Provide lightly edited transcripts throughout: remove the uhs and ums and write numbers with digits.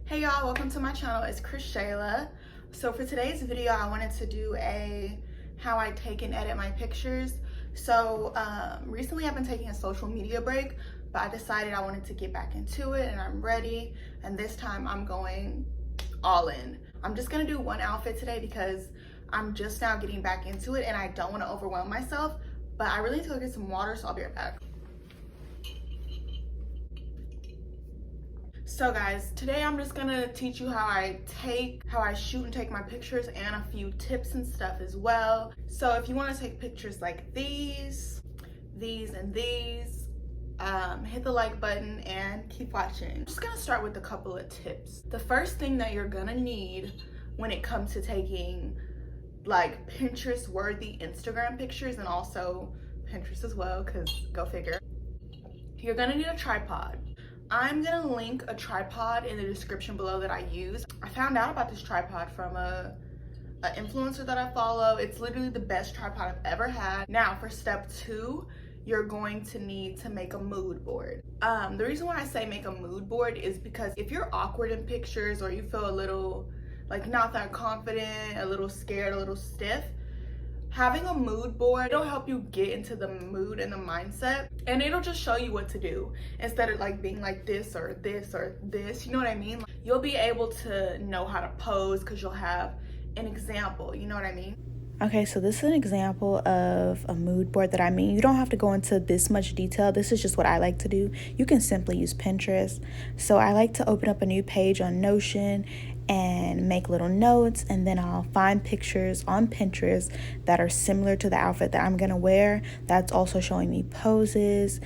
Hey y'all, welcome to my channel. It's Chris Shayla. So for today's video, I wanted to do a how I take and edit my pictures. So recently I've been taking a social media break, but I decided I wanted to get back into it and I'm ready. And this time I'm going all in. I'm just gonna do one outfit today because I'm just now getting back into it and I don't want to overwhelm myself, but I really need to go get some water, so I'll be right back. So guys, today I'm just gonna teach you how I shoot and take my pictures and a few tips and stuff as well. So if you wanna take pictures like these, and these, hit the like button and keep watching. I'm just gonna start with a couple of tips. The first thing that you're gonna need when it comes to taking like Pinterest worthy Instagram pictures and also Pinterest as well, cause go figure, you're gonna need a tripod. I'm gonna link a tripod in the description below that I use. I found out about this tripod from a influencer that I follow. It's literally the best tripod I've ever had. Now for step 2, you're going to need to make a mood board. The reason why I say make a mood board is because if you're awkward in pictures or you feel a little like not that confident, a little scared, a little stiff, having a mood board, it'll help you get into the mood and the mindset, and it'll just show you what to do instead of like being like this or this or this, you know what I mean? You'll be able to know how to pose because you'll have an example, you know what I mean? Okay, so this is an example of a mood board that I mean. You don't have to go into this much detail. This is just what I like to do. You can simply use Pinterest. So I like to open up a new page on Notion and make little notes, and then I'll find pictures on Pinterest that are similar to the outfit that I'm gonna wear. That's also showing me poses.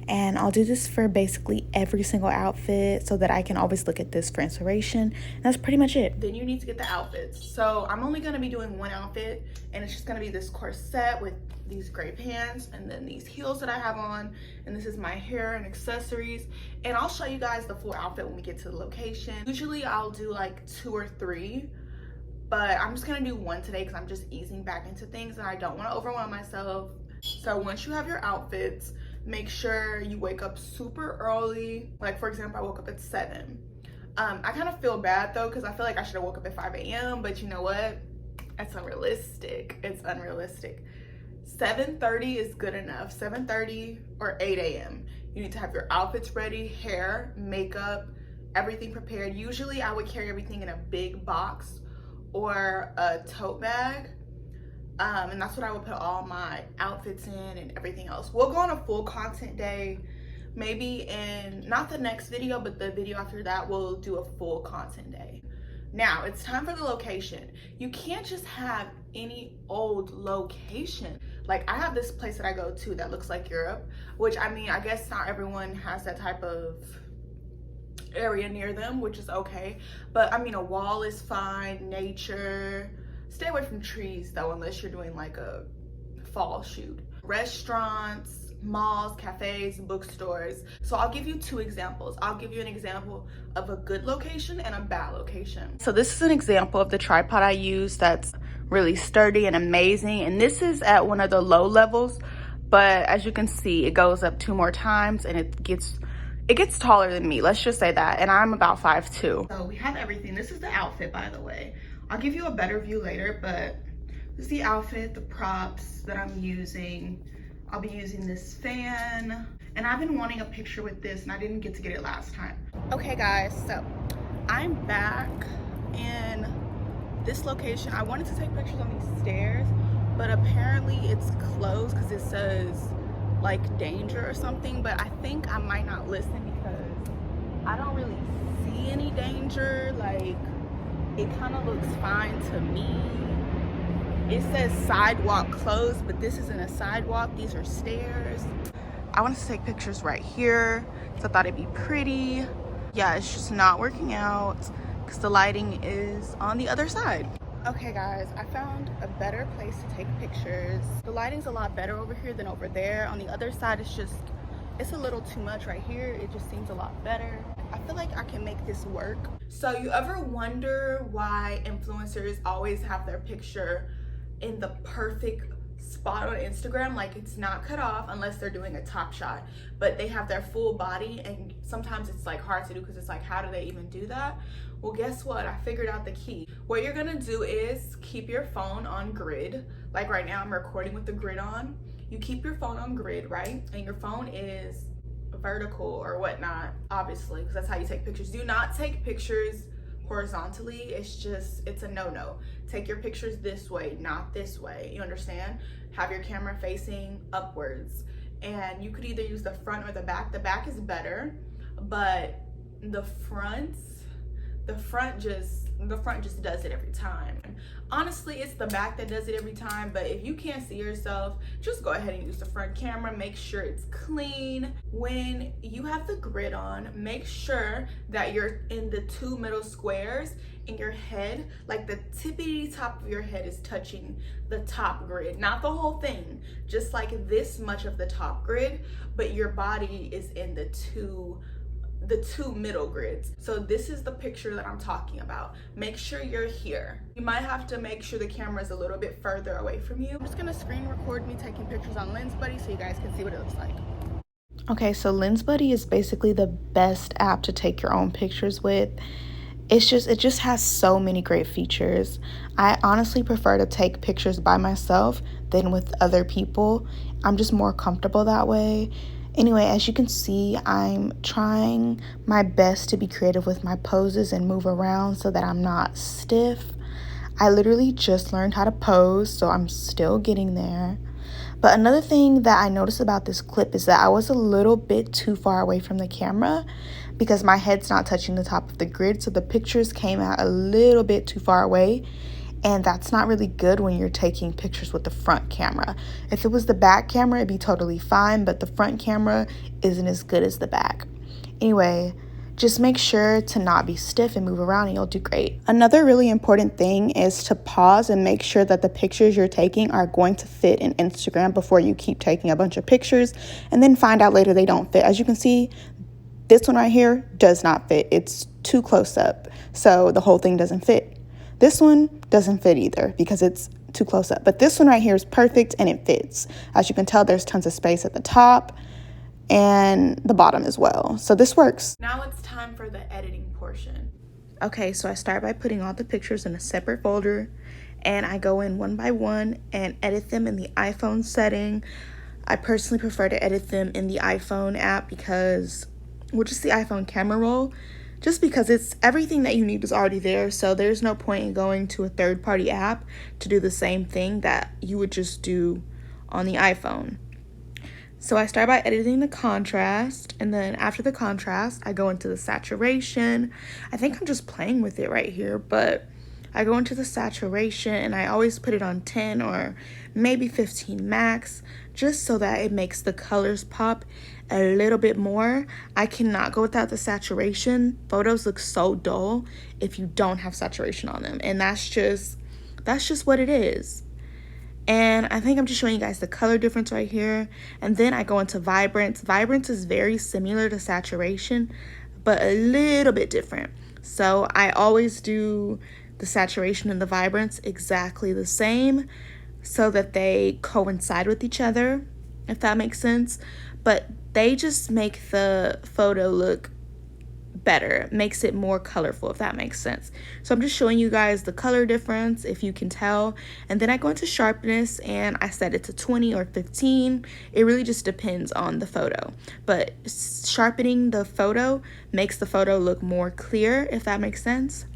And I'll do this for basically every single outfit so that I can always look at this for inspiration. And that's pretty much it. Then you need to get the outfits. So I'm only gonna be doing one outfit, and it's just gonna be this corset with these gray pants and then these heels that I have on, and this is my hair and accessories. And I'll show you guys the full outfit when we get to the location. Usually I'll do like 2 or 3, but I'm just gonna do one today because I'm just easing back into things and I don't wanna overwhelm myself. So once you have your outfits, make sure you wake up super early. Like for example, I woke up at 7. I kind of feel bad though because I feel like I should have woke up at 5 a.m. but you know what? That's unrealistic. It's unrealistic. 7:30 is good enough. 7:30 or 8 a.m. You need to have your outfits ready, hair, makeup, everything prepared. Usually I would carry everything in a big box or a tote bag. And that's what I would put all my outfits in and everything else. We'll go on a full content day, maybe in, not the next video, but the video after that, we'll do a full content day. Now, it's time for the location. You can't just have any old location. Like I have this place that I go to that looks like Europe, which I mean, I guess not everyone has that type of area near them, which is okay. But I mean, a wall is fine, nature. Stay away from trees though, unless you're doing like a fall shoot. Restaurants, malls, cafes, bookstores. So I'll give you 2 examples. I'll give you an example of a good location and a bad location. So this is an example of the tripod I use that's really sturdy and amazing. And this is at one of the low levels, but as you can see, it goes up 2 more times and it gets taller than me. Let's just say that. And I'm about 5'2". So we have everything. This is the outfit, by the way. I'll give you a better view later, but this is the outfit, the props that I'm using. I'll be using this fan, and I've been wanting a picture with this, and I didn't get to get it last time. Okay guys, so I'm back in this location. I wanted to take pictures on these stairs, but apparently it's closed because it says like danger or something, but I think I might not listen because I don't really see any danger. Like, it kind of looks fine to me. It says sidewalk closed, but this isn't a sidewalk, these are stairs. I wanted to take pictures right here because I thought it'd be pretty. Yeah, it's just not working out because the lighting is on the other side. Okay guys, I found a better place to take pictures. The lighting's a lot better over here than over there. On the other side, it's a little too much right here. It just seems a lot better. I feel like I can make this work. So you ever wonder why influencers always have their picture in the perfect spot on Instagram, like it's not cut off unless they're doing a top shot, but they have their full body, and sometimes it's like hard to do because it's like, how do they even do that? Well, guess what? I figured out the key. What you're gonna do is keep your phone on grid. Like right now I'm recording with the grid on. You keep your phone on grid, right? And your phone is vertical or whatnot, obviously, because that's how you take pictures. Do not take pictures horizontally. It's a no-no. Take your pictures this way, not this way. You understand? Have your camera facing upwards, and you could either use the front or the back. The back is better, but the front just does it every time. Honestly, it's the back that does it every time, but if you can't see yourself, just go ahead and use the front camera. Make sure it's clean. When you have the grid on, make sure that you're in the 2 middle squares in your head, like the tippity top of your head is touching the top grid, not the whole thing, just like this much of the top grid, but your body is in the two middle grids. So this is the picture that I'm talking about. Make sure you're here. You might have to make sure the camera is a little bit further away from you. I'm just gonna screen record me taking pictures on Lens Buddy so you guys can see what it looks like. Okay, so Lens Buddy is basically the best app to take your own pictures with. It just has so many great features. I honestly prefer to take pictures by myself than with other people. I'm just more comfortable that way. Anyway, as you can see, I'm trying my best to be creative with my poses and move around so that I'm not stiff. I literally just learned how to pose, so I'm still getting there. But another thing that I noticed about this clip is that I was a little bit too far away from the camera because my head's not touching the top of the grid, so the pictures came out a little bit too far away. And that's not really good when you're taking pictures with the front camera. If it was the back camera, it'd be totally fine, but the front camera isn't as good as the back. Anyway, just make sure to not be stiff and move around and you'll do great. Another really important thing is to pause and make sure that the pictures you're taking are going to fit in Instagram before you keep taking a bunch of pictures and then find out later they don't fit. As you can see, this one right here does not fit. It's too close up, so the whole thing doesn't fit. This one doesn't fit either because it's too close up. But this one right here is perfect and it fits. As you can tell, there's tons of space at the top and the bottom as well. So this works. Now it's time for the editing portion. Okay, so I start by putting all the pictures in a separate folder and I go in one by one and edit them in the iPhone setting. I personally prefer to edit them in the iPhone app because, well, just the iPhone camera roll. Just because it's everything that you need is already there, so there's no point in going to a third-party app to do the same thing that you would just do on the iPhone. So I start by editing the contrast, and then after the contrast, I go into the saturation. I think I'm just playing with it right here, but I go into the saturation, and I always put it on 10 or maybe 15 max, just so that it makes the colors pop a little bit more. I cannot go without the saturation. Photos look so dull if you don't have saturation on them, and that's just what it is. And I think I'm just showing you guys the color difference right here. And then I go into vibrance. Vibrance is very similar to saturation, but a little bit different. So I always do the saturation and the vibrance exactly the same so that they coincide with each other, if that makes sense. But they just make the photo look better, makes it more colorful, if that makes sense. So I'm just showing you guys the color difference, if you can tell. And then I go into sharpness and I set it to 20 or 15. It really just depends on the photo, but sharpening the photo makes the photo look more clear, if that makes sense.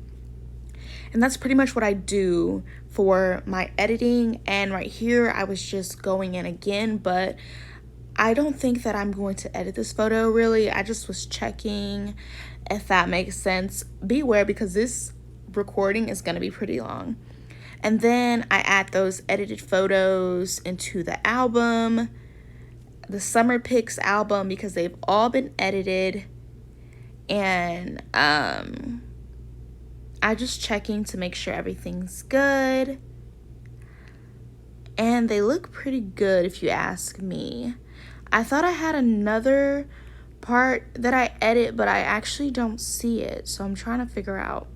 And that's pretty much what I do for my editing. And right here I was just going in again, but I don't think that I'm going to edit this photo really. I just was checking, if that makes sense. Beware, because this recording is going to be pretty long. And then I add those edited photos into the album, the Summer Pics album, because they've all been edited. And I'm just checking to make sure everything's good. And they look pretty good if you ask me. I thought I had another part that I edit, but I actually don't see it, so I'm trying to figure out.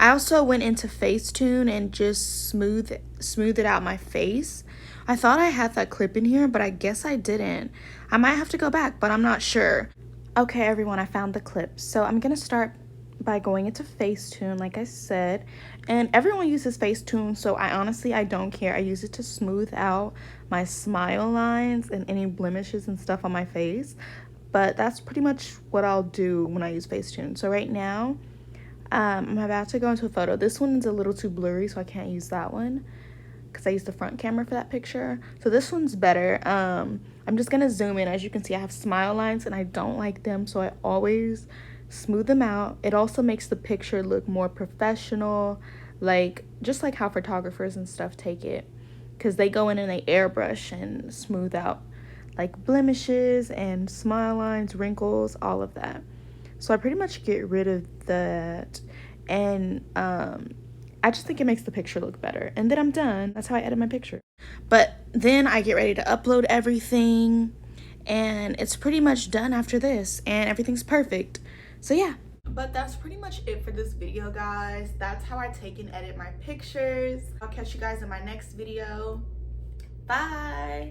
I also went into Facetune and just smoothed out my face. I thought I had that clip in here, but I guess I didn't. I might have to go back, but I'm not sure. Okay, everyone, I found the clip. So I'm gonna start by going into Facetune, like I said, and everyone uses Facetune, so I don't care. I use it to smooth out my smile lines and any blemishes and stuff on my face, but that's pretty much what I'll do when I use Facetune. So right now, I'm about to go into a photo. This one's a little too blurry, so I can't use that one because I used the front camera for that picture. So this one's better. I'm just gonna zoom in. As you can see, I have smile lines and I don't like them, so I always smooth them out. It also makes the picture look more professional, like just like how photographers and stuff take it, because they go in and they airbrush and smooth out like blemishes and smile lines, wrinkles, all of that. So I pretty much get rid of that, and I just think it makes the picture look better. And then I'm done. That's how I edit my picture. But then I get ready to upload everything, and it's pretty much done after this, and everything's perfect. So yeah. But that's pretty much it for this video, guys. That's how I take and edit my pictures. I'll catch you guys in my next video. Bye.